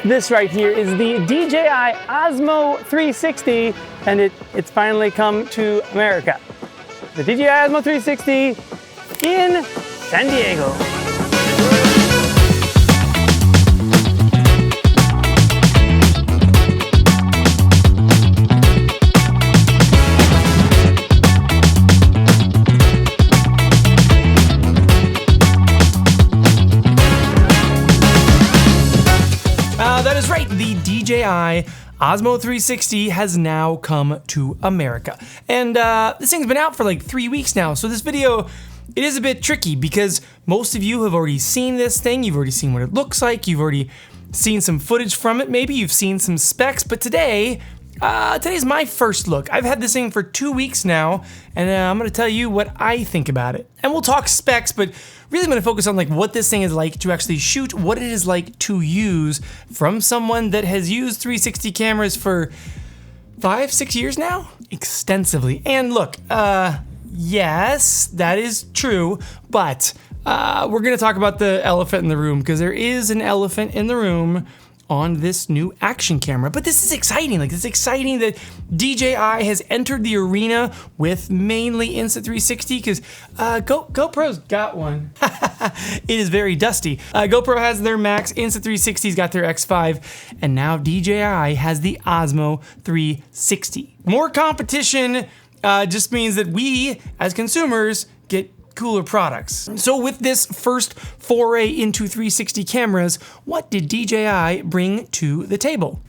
This right here is the DJI Osmo 360, and it's finally come to America. The DJI Osmo 360 in San Diego. That is right, the DJI Osmo 360 has now come to America. And this thing's been out for like 3 weeks now, so this video, it is a bit tricky because most of you have already seen this thing, you've already seen what it looks like, you've already seen some footage from it, maybe you've seen some specs, but today's my first look. I've had this thing for 2 weeks now, and I'm gonna tell you what I think about it. And we'll talk specs, but really I'm gonna focus on like what this thing is like to actually shoot, what it is like to use from someone that has used 360 cameras for 5-6 years now, extensively. And look, yes, that is true, but we're gonna talk about the elephant in the room, because there is an elephant in the room on this new action camera. But this is exciting, like it's exciting that DJI has entered the arena with mainly Insta360, because GoPro's got one. It is very dusty. GoPro has their Max, Insta360's got their X5, and now DJI has the Osmo 360. More competition just means that we, as consumers, get cooler products. So with this first foray into 360 cameras, what did DJI bring to the table?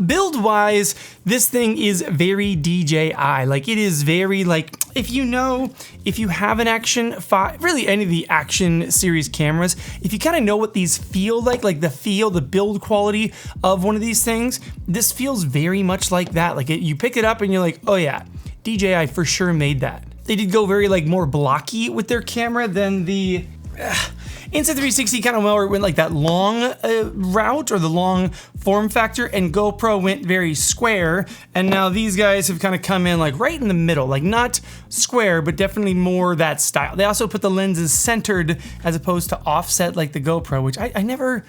Build-wise, this thing is very DJI. Like, it is very, like, if you have an Action 5, really any of the Action series cameras, if you kind of know what these feel like the build quality of one of these things, this feels very much like that. Like, you pick it up and you're like, oh yeah, DJI for sure made that. They did go very like more blocky with their camera than the Insta360 kind of more went like that long route, or the long form factor, and GoPro went very square, and now these guys have kind of come in like right in the middle, like not square, but definitely more that style. They also put the lenses centered as opposed to offset like the GoPro, which I never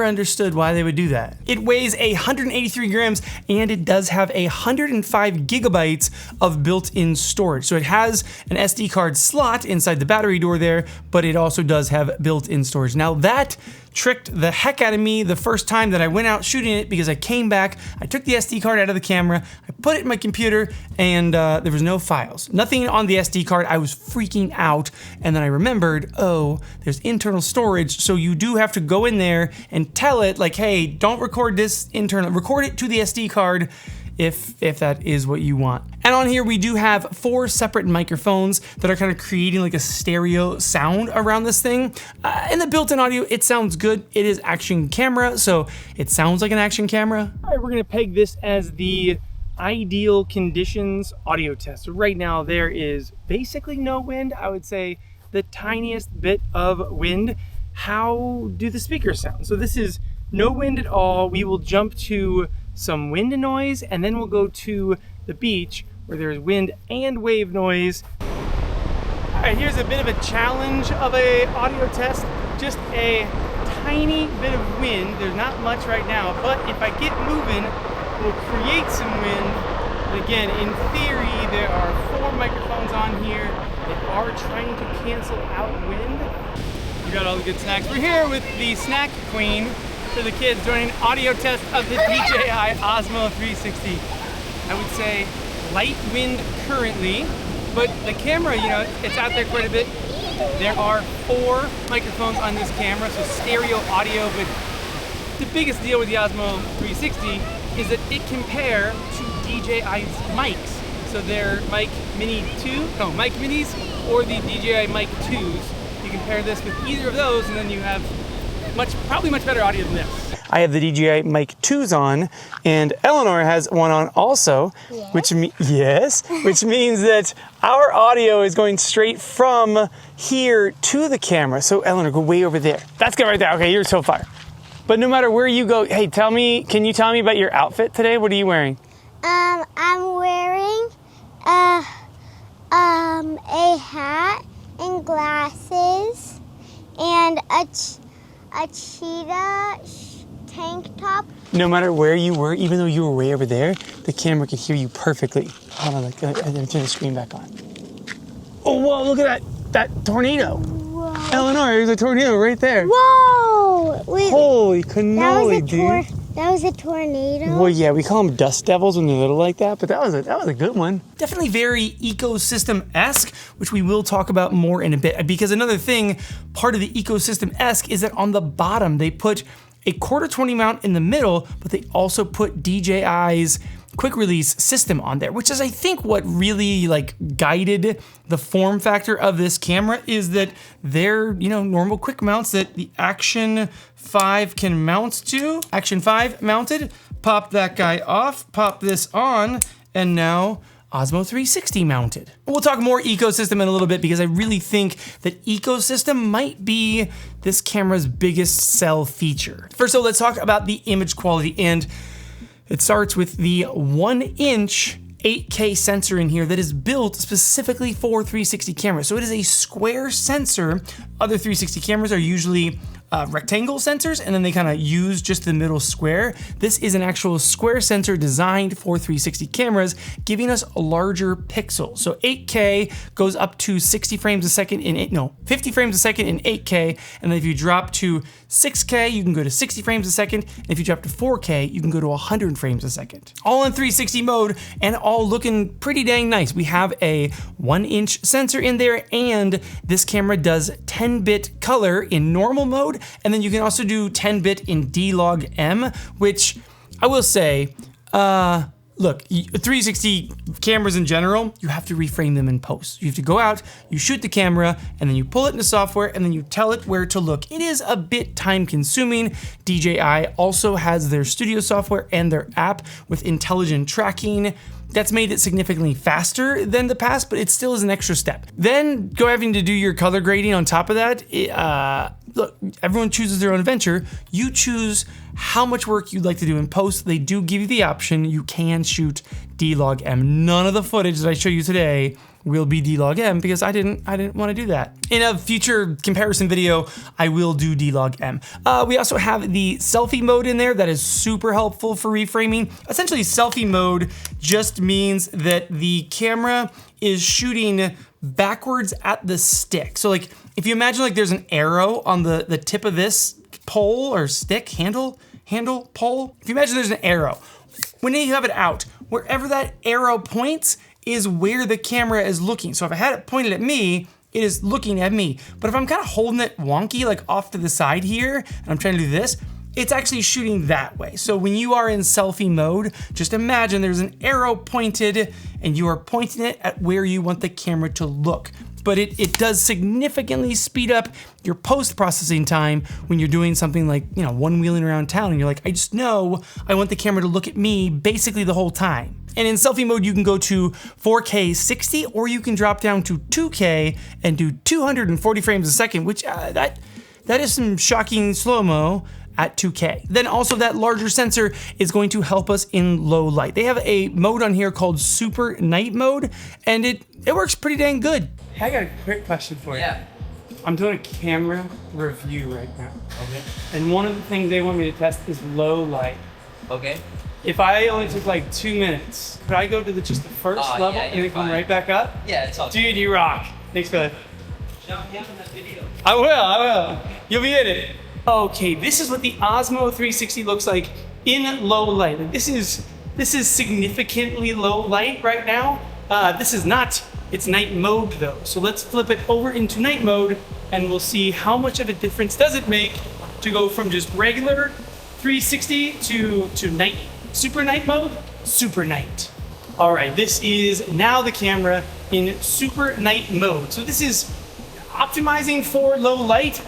understood why they would do that. It weighs 183 grams, and it does have 105 gigabytes of built-in storage. So it has an SD card slot inside the battery door there, but it also does have built-in storage. Now that tricked the heck out of me the first time that I went out shooting it, because I came back, I took the SD card out of the camera, I put it in my computer, and there was no files. Nothing on the SD card. I was freaking out, and then I remembered, oh, there's internal storage, so you do have to go in there and tell it, like, hey, don't record this internal, record it to the SD card if that is what you want. And on here we do have 4 separate microphones that are kind of creating like a stereo sound around this thing. And the built-in audio, it sounds good. It is action camera, so it sounds like an action camera. All right, we're gonna peg this as the ideal conditions audio test. So right now there is basically no wind. I would say the tiniest bit of wind. How do the speakers sound? So this is no wind at all. We will jump to some wind noise, and then we'll go to the beach where there's wind and wave noise. All right, here's a bit of a challenge of a audio test. Just a tiny bit of wind. There's not much right now, but if I get moving, we'll create some wind. And again, in theory, there are 4 microphones on here that are trying to cancel out wind. We got all the good snacks. We're here with the snack queen for the kids doing an audio test of the DJI Osmo 360. I would say light wind currently, but the camera, you know, it's out there quite a bit. There are 4 microphones on this camera, so stereo audio, but the biggest deal with the Osmo 360 is that it can pair to DJI's mics. So they're Mic Minis or the DJI Mic 2s. You can pair this with either of those, and then you have probably much better audio than this. I have the DJI Mic 2s on, and Eleanor has one on also, yes. which means that our audio is going straight from here to the camera. So Eleanor, go way over there. That's good right there. Okay, you're so far. But no matter where you go, hey, can you tell me about your outfit today? What are you wearing? I'm wearing a hat and glasses and a a cheetah tank top. No matter where you were, even though you were way over there, the camera could hear you perfectly. Hold on, I'm gonna turn the screen back on. Oh, whoa, look at that tornado. Whoa. Eleanor, there's a tornado right there. Whoa! Wait, Holy cannoli, dude. that was a tornado? Well, yeah, we call them dust devils when they're little like that, but that was a good one. Definitely very ecosystem-esque, which we will talk about more in a bit. Because another thing, part of the ecosystem-esque is that on the bottom, they put a quarter 20 mount in the middle, but they also put DJI's quick release system on there, which is I think what really like guided the form factor of this camera is that they're, normal quick mounts that the Action 5 can mount to. Action 5 mounted, pop that guy off, pop this on, and now Osmo 360 mounted. We'll talk more ecosystem in a little bit because I really think that ecosystem might be this camera's biggest sell feature. First of all, let's talk about the image quality, and it starts with the 1-inch 8K sensor in here that is built specifically for 360 cameras. So it is a square sensor. Other 360 cameras are usually rectangle sensors, and then they kind of use just the middle square. This is an actual square sensor designed for 360 cameras, giving us larger pixels. So 8K goes up to 60 frames a second in 50 frames a second in 8K, and then if you drop to 6K, you can go to 60 frames a second, and if you drop to 4K, you can go to 100 frames a second. All in 360 mode, and all looking pretty dang nice. We have a 1-inch sensor in there, and this camera does 10-bit color in normal mode, and then you can also do 10-bit in D-Log M, which I will say, look, 360 cameras in general, you have to reframe them in post. You have to go out, you shoot the camera, and then you pull it into software, and then you tell it where to look. It is a bit time consuming. DJI also has their studio software and their app with intelligent tracking. That's made it significantly faster than the past, but it still is an extra step. Then having to do your color grading on top of that, look, everyone chooses their own adventure. You choose how much work you'd like to do in post. They do give you the option. You can shoot D-Log M. None of the footage that I show you today will be D-Log M because I didn't want to do that. In a future comparison video, I will do D-Log M. We also have the selfie mode in there that is super helpful for reframing. Essentially, selfie mode just means that the camera is shooting backwards at the stick. So like, if you imagine like there's an arrow on the tip of this pole or stick, handle, pole. If you imagine there's an arrow, when you have it out, wherever that arrow points is where the camera is looking. So if I had it pointed at me, it is looking at me. But if I'm kind of holding it wonky, like off to the side here, and I'm trying to do this, it's actually shooting that way. So when you are in selfie mode, just imagine there's an arrow pointed and you are pointing it at where you want the camera to look. But it does significantly speed up your post-processing time when you're doing something like, one-wheeling around town and you're like, I just know I want the camera to look at me basically the whole time. And in selfie mode, you can go to 4K 60, or you can drop down to 2K and do 240 frames a second, which that is some shocking slow-mo at 2K. Then also that larger sensor is going to help us in low light. They have a mode on here called Super Night Mode, and it works pretty dang good. I got a quick question for you. Yeah. I'm doing a camera review right now. Okay. And one of the things they want me to test is low light. Okay. If I only took like 2 minutes, could I go to just the first level yeah, and then come fine. right back up? Yeah, it's all Dude, you rock. Thanks for that. Jump in that video. I will. You'll be in it. Okay, this is what the Osmo 360 looks like in low light. This is significantly low light right now. This is not, it's night mode though. So let's flip it over into night mode and we'll see how much of a difference does it make to go from just regular 360 to night, super night mode, super night. All right, this is now the camera in super night mode. So this is optimizing for low light.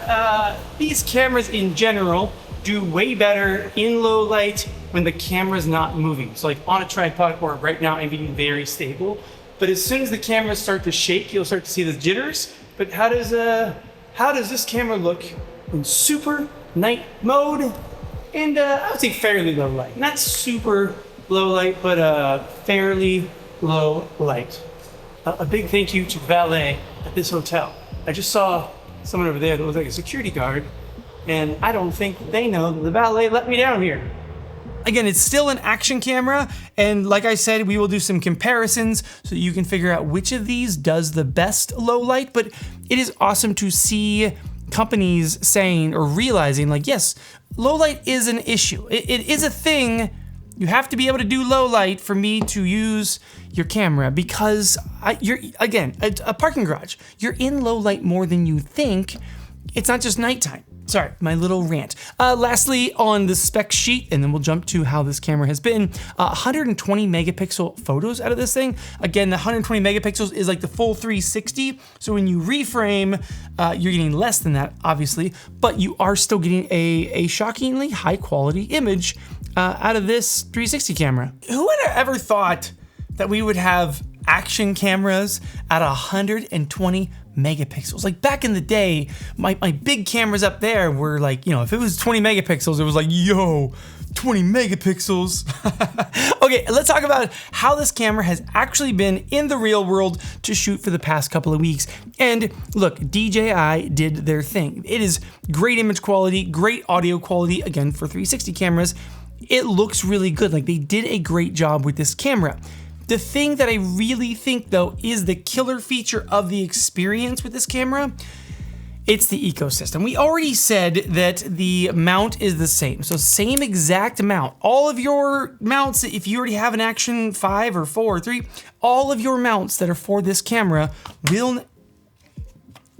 These cameras in general do way better in low light when the camera's not moving. So like on a tripod, or right now I'm being very stable. But as soon as the cameras start to shake, you'll start to see the jitters. But how does this camera look in super night mode? And I would say fairly low light. Not super low light, but fairly low light. A big thank you to valet at this hotel. I just saw someone over there that looked like a security guard And I don't think they know that the valet let me down here. Again, it's still an action camera, and like I said, we will do some comparisons so you can figure out which of these does the best low light, but it is awesome to see companies saying or realizing like, yes, low light is an issue. It is a thing. You have to be able to do low light for me to use your camera because you're, again, a parking garage. You're in low light more than you think. It's not just nighttime. Sorry, my little rant. Lastly, on the spec sheet, and then we'll jump to how this camera has been, 120 megapixel photos out of this thing. Again, the 120 megapixels is like the full 360. So when you reframe, you're getting less than that, obviously, but you are still getting a shockingly high quality image out of this 360 camera. Who would have ever thought that we would have action cameras at 120 megapixels? Like back in the day, my big cameras up there were like, you know, if it was 20 megapixels, it was like, yo, 20 megapixels. Okay, let's talk about how this camera has actually been in the real world to shoot for the past couple of weeks. And look, DJI did their thing. It is great image quality, great audio quality, again, for 360 cameras. It looks really good. Like they did a great job with this camera. The thing that I really think though is the killer feature of the experience with this camera, it's the ecosystem. We already said that the mount is the same. So same exact mount. All of your mounts, if you already have an Action 5 or 4 or 3, all of your mounts that are for this camera will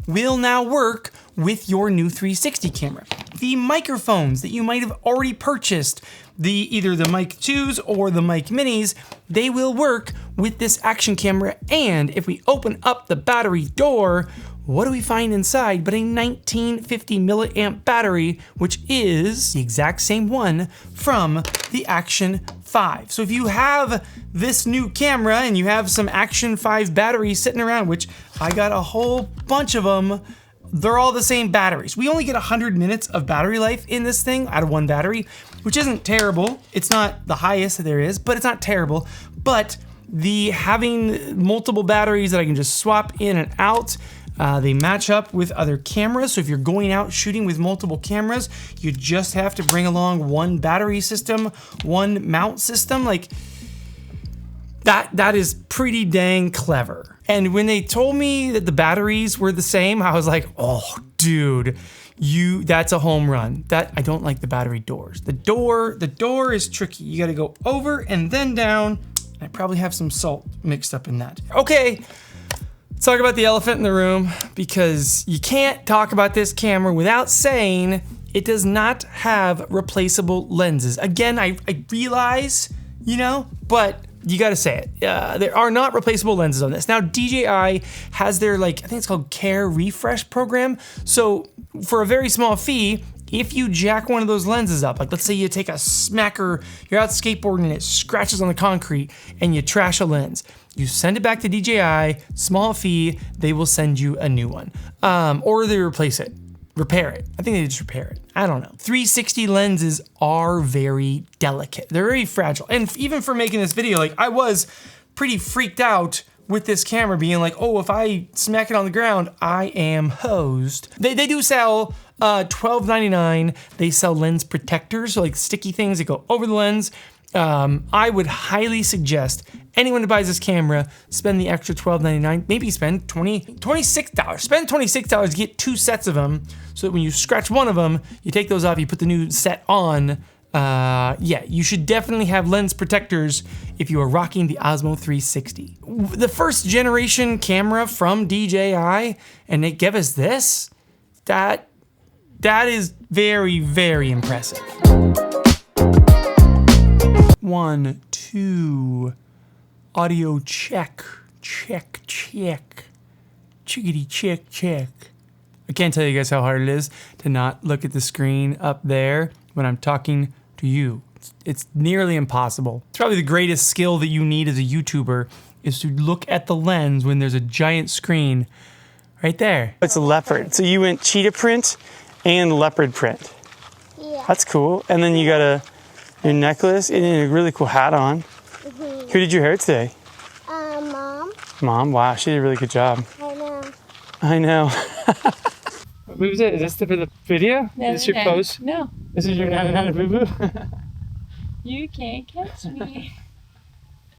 now work with your new 360 camera. The microphones that you might have already purchased, either the Mic 2s or the Mic Minis, they will work with this action camera. And if we open up the battery door, what do we find inside but a 1950 milliamp battery, which is the exact same one from the Action 5. So if you have this new camera and you have some Action 5 batteries sitting around, which I got a whole bunch of them, they're all the same batteries. We only get 100 minutes of battery life in this thing out of one battery, which isn't terrible. It's not the highest that there is, but it's not terrible. But having multiple batteries that I can just swap in and out, they match up with other cameras. So if you're going out shooting with multiple cameras, you just have to bring along one battery system, one mount system. Like that is pretty dang clever. And when they told me that the batteries were the same, I was like, oh, dude, that's a home run. I don't like the battery doors. The door is tricky. You gotta go over and then down. I probably have some salt mixed up in that. Okay, let's talk about the elephant in the room, because you can't talk about this camera without saying it does not have replaceable lenses. Again, I realize, but you gotta say it. There are not replaceable lenses on this. Now, DJI has their, I think it's called Care Refresh program. So for a very small fee, if you jack one of those lenses up, like let's say you take a smacker, you're out skateboarding and it scratches on the concrete and you trash a lens, you send it back to DJI, small fee, they will send you a new one. Or they replace it. Repair it. I think they just repair it. I don't know. 360 lenses are very delicate. They're very fragile. And even for making this video, I was pretty freaked out with this camera being like, oh, if I smack it on the ground, I am hosed. They do sell $12.99. They sell lens protectors, so sticky things that go over the lens. I would highly suggest anyone who buys this camera spend the extra $12.99, maybe spend $26. Spend $26 to get 2 sets of them, so that when you scratch one of them, you take those off, you put the new set on. Yeah, you should definitely have lens protectors if you are rocking the Osmo 360. The first generation camera from DJI, and they give us this, that is very, very impressive. 1, 2, audio check, check, check, chickadee check, check. I can't tell you guys how hard it is to not look at the screen up there when I'm talking to you. It's nearly impossible. It's probably the greatest skill that you need as a YouTuber is to look at the lens when there's a giant screen right there. It's a leopard. So you went cheetah print and leopard print. Yeah. That's cool. And then you got your necklace and a really cool hat on. Mm-hmm. Who did your hair today? Mom. Mom? Wow, she did a really good job. I know. I know. What was it? Is this for the video? Is this your pose? No, This is your nana boo boo? you can't catch me.